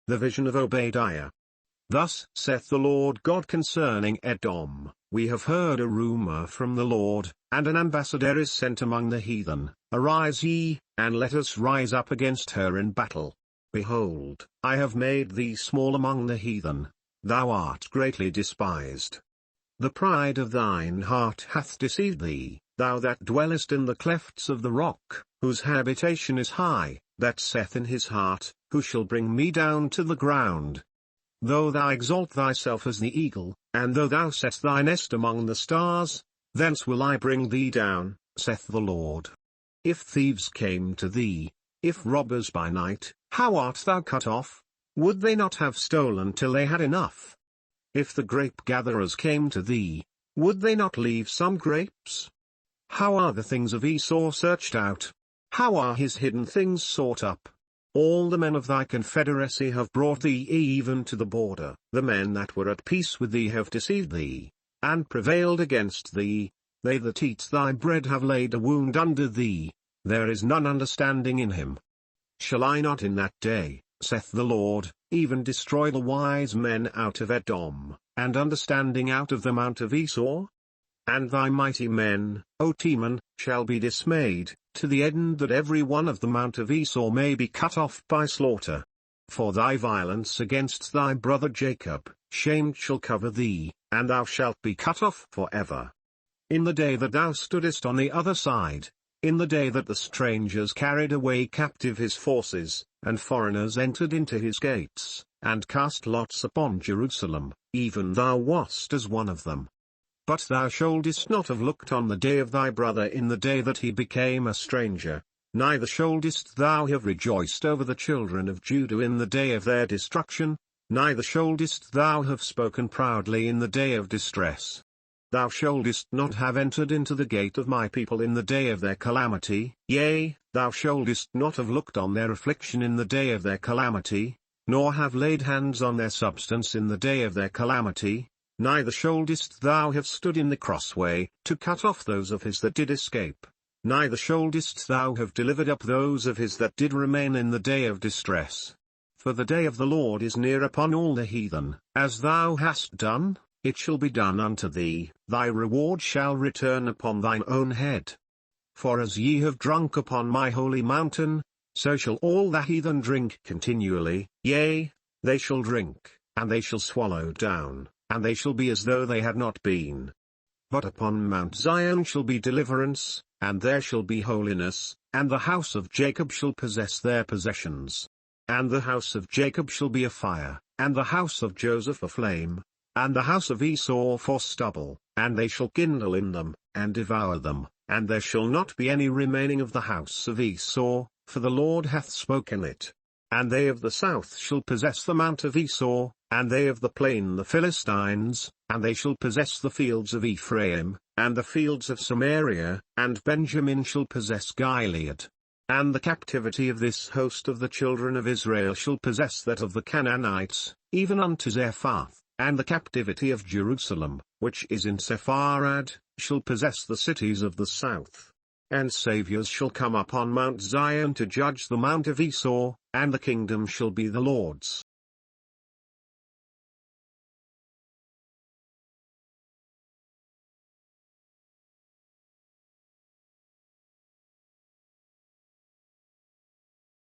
The vision of Obadiah. Thus saith the Lord God concerning Edom, we have heard a rumour from the Lord, and an ambassador is sent among the heathen. Arise ye, and let us rise up against her in battle. Behold, I have made thee small among the heathen. Thou art greatly despised. The pride of thine heart hath deceived thee, thou that dwellest in the clefts of the rock, whose habitation is high, that saith in his heart, who shall bring me down to the ground? Though thou exalt thyself as the eagle, and though thou set thy nest among the stars, thence will I bring thee down, saith the Lord. If thieves came to thee, if robbers by night, how art thou cut off? Would they not have stolen till they had enough? If the grapegatherers came to thee, would they not leave some grapes? How are the things of Esau searched out? How are his hidden things sought up? All the men of thy confederacy have brought thee even to the border. The men that were at peace with thee have deceived thee, and prevailed against thee. They that eat thy bread have laid a wound under thee. There is none understanding in him. Shall I not in that day, saith the Lord, even destroy the wise men out of Edom, and understanding out of the mount of Esau? And thy mighty men, O Teman, shall be dismayed, to the end that every one of the mount of Esau may be cut off by slaughter. For thy violence against thy brother Jacob, shame shall cover thee, and thou shalt be cut off for ever. In the day that thou stoodest on the other side, in the day that the strangers carried away captive his forces, and foreigners entered into his gates, and cast lots upon Jerusalem, even thou wast as one of them. But thou shouldest not have looked on the day of thy brother in the day that he became a stranger, neither shouldest thou have rejoiced over the children of Judah in the day of their destruction, neither shouldest thou have spoken proudly in the day of distress. Thou shouldest not have entered into the gate of my people in the day of their calamity, yea, thou shouldest not have looked on their affliction in the day of their calamity, nor have laid hands on their substance in the day of their calamity. Neither shouldest thou have stood in the crossway, to cut off those of his that did escape. Neither shouldest thou have delivered up those of his that did remain in the day of distress. For the day of the Lord is near upon all the heathen. As thou hast done, it shall be done unto thee, thy reward shall return upon thine own head. For as ye have drunk upon my holy mountain, so shall all the heathen drink continually, yea, they shall drink, and they shall swallow down, and they shall be as though they had not been. But upon Mount Zion shall be deliverance, and there shall be holiness, and the house of Jacob shall possess their possessions. And the house of Jacob shall be a fire, and the house of Joseph a flame, and the house of Esau for stubble, and they shall kindle in them, and devour them, and there shall not be any remaining of the house of Esau, for the Lord hath spoken it. And they of the south shall possess the mount of Esau, and they of the plain the Philistines, and they shall possess the fields of Ephraim, and the fields of Samaria, and Benjamin shall possess Gilead. And the captivity of this host of the children of Israel shall possess that of the Canaanites, even unto Zarephath, and the captivity of Jerusalem, which is in Sepharad, shall possess the cities of the south. And saviours shall come upon Mount Zion to judge the mount of Esau, and the kingdom shall be the Lord's.